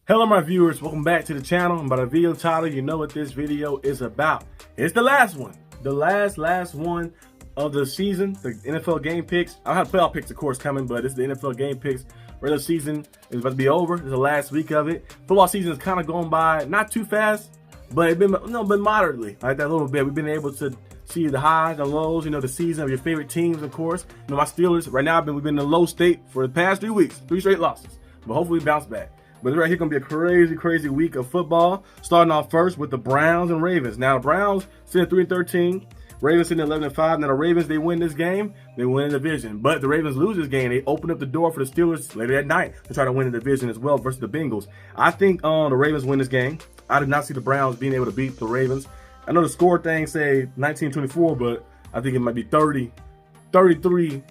Hello my viewers, welcome back to the channel. And by the video title, you know what this video is about. It's the last one. The last one of the season, the NFL game picks. I have playoff picks of course coming, but it's the NFL game picks. Regular season is about to be over. It's the last week of it. Football season is kind of going by, not too fast, but it's been, been moderately, like that a little bit. We've been able to see the highs and lows, the season of your favorite teams, of course. My Steelers, right now we've been in a low state for the past 3 weeks, 3 straight losses, but hopefully bounce back. But right here gonna be a crazy week of football. Starting off first with the Browns and Ravens. Now the Browns sitting at 3-13, Ravens sitting at 11-5. Now the Ravens, they win this game, they win the division. But the Ravens lose this game, they open up the door for the Steelers later that night to try to win the division as well versus the Bengals. I think the Ravens win this game. I did not see the Browns being able to beat the Ravens. I know the score thing say 19-24, but I think it might be 33-7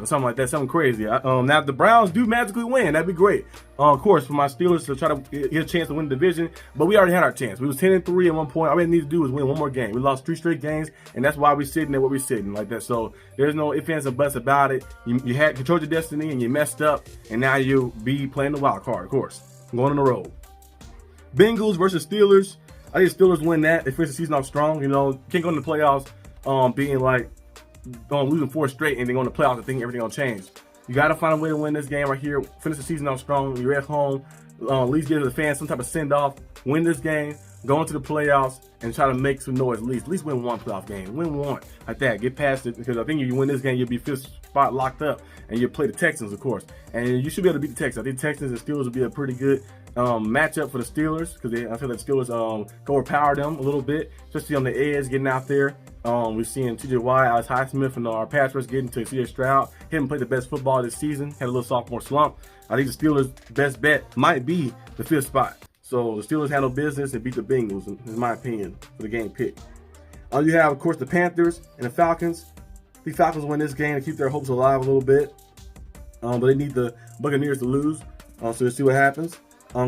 or something like that, something crazy. Now if the Browns do magically win, that'd be great. Of course, for my Steelers to try to get a chance to win the division, but we already had our chance. We was 10-3 at one point. All we need to do is win one more game. We lost 3 straight games, and that's why we're sitting at what we're sitting like that. So there's no ifs, ands, or buts about it. You had controlled your destiny, and you messed up, and now you'll be playing the wild card, of course. Going on the road. Bengals versus Steelers. I think the Steelers win that. They finish the season off strong. Can't go in the playoffs being like losing 4 straight and then going to playoffs and thinking everything gonna change. You gotta find a way to win this game right here. Finish the season off strong. You're at home. At least give the fans some type of send off. Win this game. Go into the playoffs and try to make some noise. At least win one playoff game. Win one like that. Get past it, because I think if you win this game, you'll be 5th spot locked up, and you'll play the Texans, of course. And you should be able to beat the Texans. I think Texans and Steelers will be a pretty good matchup for the Steelers, because I feel like the Steelers go overpower them a little bit, especially on the edge, getting out there. We're seeing TJ Watt, Alex Highsmith, and our pass rush getting to CJ Stroud. Him play the best football this season. Had a little sophomore slump. I think the Steelers' best bet might be the 5th spot. So the Steelers handle business and beat the Bengals, in my opinion, for the game pick. You have, of course, the Panthers and the Falcons. The Falcons win this game to keep their hopes alive a little bit, but they need the Buccaneers to lose. So we'll see what happens.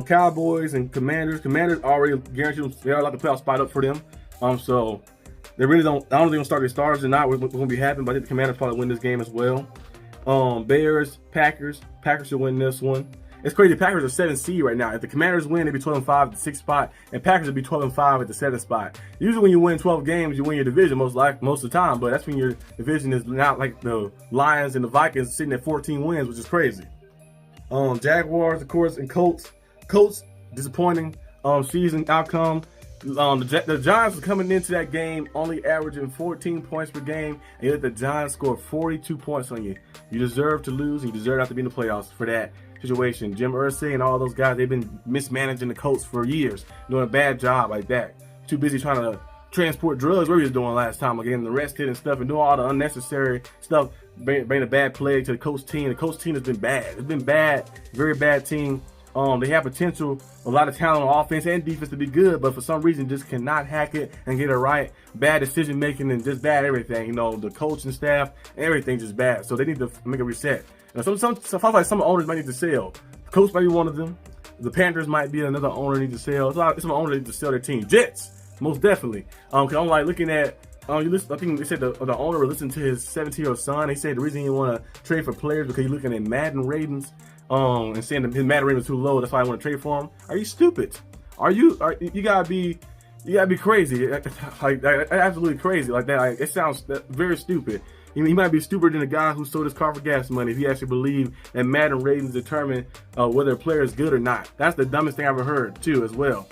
Cowboys and Commanders. Commanders already guaranteed them. They are like the playoff spot up for them. So they really don't. I don't think they're gonna start their starters or not. What's gonna be happening, but I think the Commanders probably win this game as well. Bears, Packers. Packers should win this one. It's crazy. Packers are 7 seed right now. If the Commanders win, they'd be 12-5 at the 6th spot, and Packers would be 12-5 at the 7th spot. Usually, when you win 12 games, you win your division most of the time. But that's when your division is not like the Lions and the Vikings sitting at 14 wins, which is crazy. Jaguars, of course, and Colts. Colts, disappointing season outcome. The Giants are coming into that game only averaging 14 points per game, and yet the Giants scored 42 points on you. You deserve to lose, and you deserve not to be in the playoffs for that situation. Jim Irsay and all those guys, they've been mismanaging the Colts for years, doing a bad job like that. Too busy trying to transport drugs, what he was doing last time, like getting arrested and stuff, and doing all the unnecessary stuff, bringing a bad play to the Colts team. The Colts team has been bad. It's been bad, very bad team. They have potential, a lot of talent on offense and defense to be good, but for some reason just cannot hack it and get it right. Bad decision making and just bad everything. The coaching staff, everything just bad. So they need to make a reset. Some owners might need to sell. The Colts might be one of them. The Panthers might be another owner need to sell. Some owners need to sell their team. Jets, most definitely. Cause I'm like looking at. I think they said the owner would listen to his 17-year-old son. They said the reason he want to trade for players because he's looking at Madden ratings. And saying that his Madden rating was too low, that's why I want to trade for him. Are you stupid? You gotta be crazy, like absolutely crazy like that. It sounds very stupid. He might be stupider than the guy who sold his car for gas money if he actually believed that Madden ratings determine whether a player is good or not. That's the dumbest thing I've ever heard too, as well.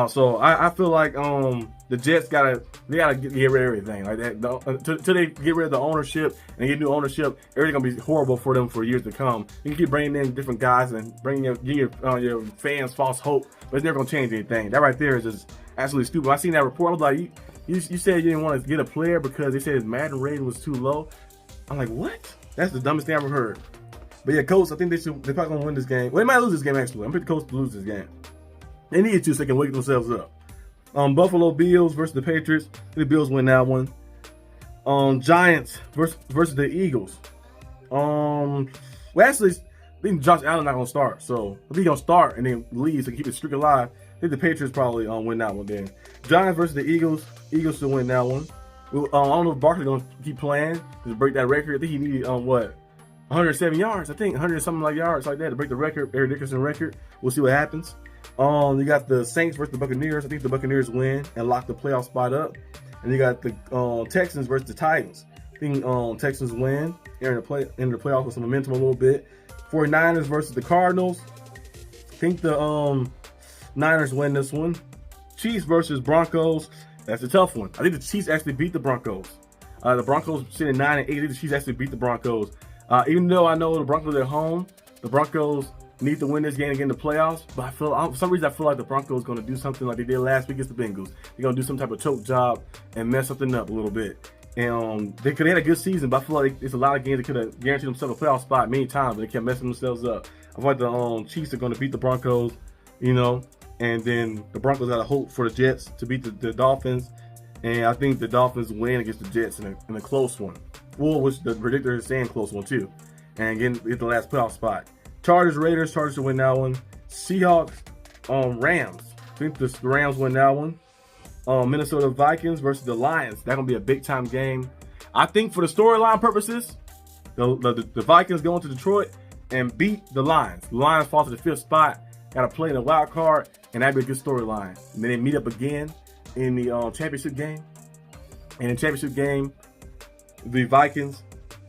So I feel like the Jets gotta get rid of everything like that. Till they get rid of the ownership and get new ownership, everything's gonna be horrible for them for years to come. You can keep bringing in different guys and giving your fans false hope, but it's never gonna change anything. That right there is just absolutely stupid. I seen that report. I was like, you said you didn't want to get a player because they said his Madden rating was too low. I'm like, what? That's the dumbest thing I ever heard. But yeah, Colts, I think they're probably gonna win this game. Well, they might lose this game actually. I'm picking the Colts to lose this game. They need to so they can wake themselves up. Buffalo Bills versus the Patriots. The Bills win that one. Giants versus the Eagles. Well, actually, I think Josh Allen not gonna start, so I think he's gonna start and then leave to keep the streak alive. I think the Patriots probably win that one then. Giants versus the Eagles. Eagles should win that one. I don't know if Barkley's gonna keep playing to break that record. I think he needed 107 yards. I think 100 something like yards like that to break the record, Eric Dickerson record. We'll see what happens. You got the Saints versus the Buccaneers. I think the Buccaneers win and lock the playoff spot up. And you got the Texans versus the Titans. I think Texans win, enter the playoffs with some momentum a little bit. 49ers versus the Cardinals. I think the Niners win this one. Chiefs versus Broncos. That's a tough one. I think the Chiefs actually beat the Broncos. The Broncos sitting 9-8. I think the Chiefs actually beat the Broncos. Even though I know the Broncos are at home, the Broncos need to win this game to get in the playoffs. But for some reason, I feel like the Broncos going to do something like they did last week against the Bengals. They're going to do some type of choke job and mess something up a little bit. And they could have had a good season, but I feel like there's a lot of games that could have guaranteed themselves a playoff spot many times, but they kept messing themselves up. I feel like the Chiefs are going to beat the Broncos, you know, and then the Broncos got a hope for the Jets to beat the Dolphins. And I think the Dolphins win against the Jets in a close one. Well, which the predictor is saying close one too. And get the last playoff spot. Chargers, Raiders. Chargers to win that one. Seahawks, Rams. I think the Rams win that one. Minnesota Vikings versus the Lions. That's going to be a big-time game. I think for the storyline purposes, the Vikings go into Detroit and beat the Lions. The Lions fall to the 5th spot. Got to play in the wild card, and that'd be a good storyline. And then they meet up again in the championship game. And in the championship game, the Vikings,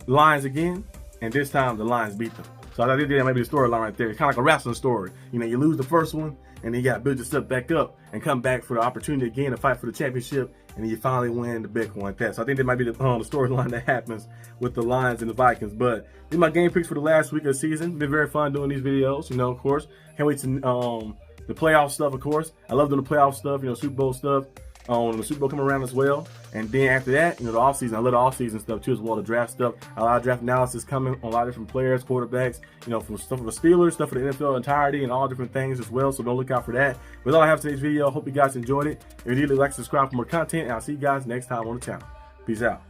Lions again, and this time the Lions beat them. So I think that might be the storyline right there. It's kind of like a wrestling story. You know, you lose the first one, and then you got to build yourself back up and come back for the opportunity again to fight for the championship, and then you finally win the big one like that. So I think that might be the storyline that happens with the Lions and the Vikings. But these are my game picks for the last week of the season. It's been very fun doing these videos, you know, of course. Can't wait to the playoff stuff, of course. I love doing the playoff stuff, you know, Super Bowl stuff. The Super Bowl coming around as well. And then after that, you know, the offseason. I love the offseason stuff too as well, the draft stuff. A lot of draft analysis coming on a lot of different players, quarterbacks, you know, from stuff for the Steelers, stuff for the NFL entirety, and all different things as well. So don't look out for that. But that's all I have for today's video. Hope you guys enjoyed it. If you did, like, subscribe for more content, and I'll see you guys next time on the channel. Peace out.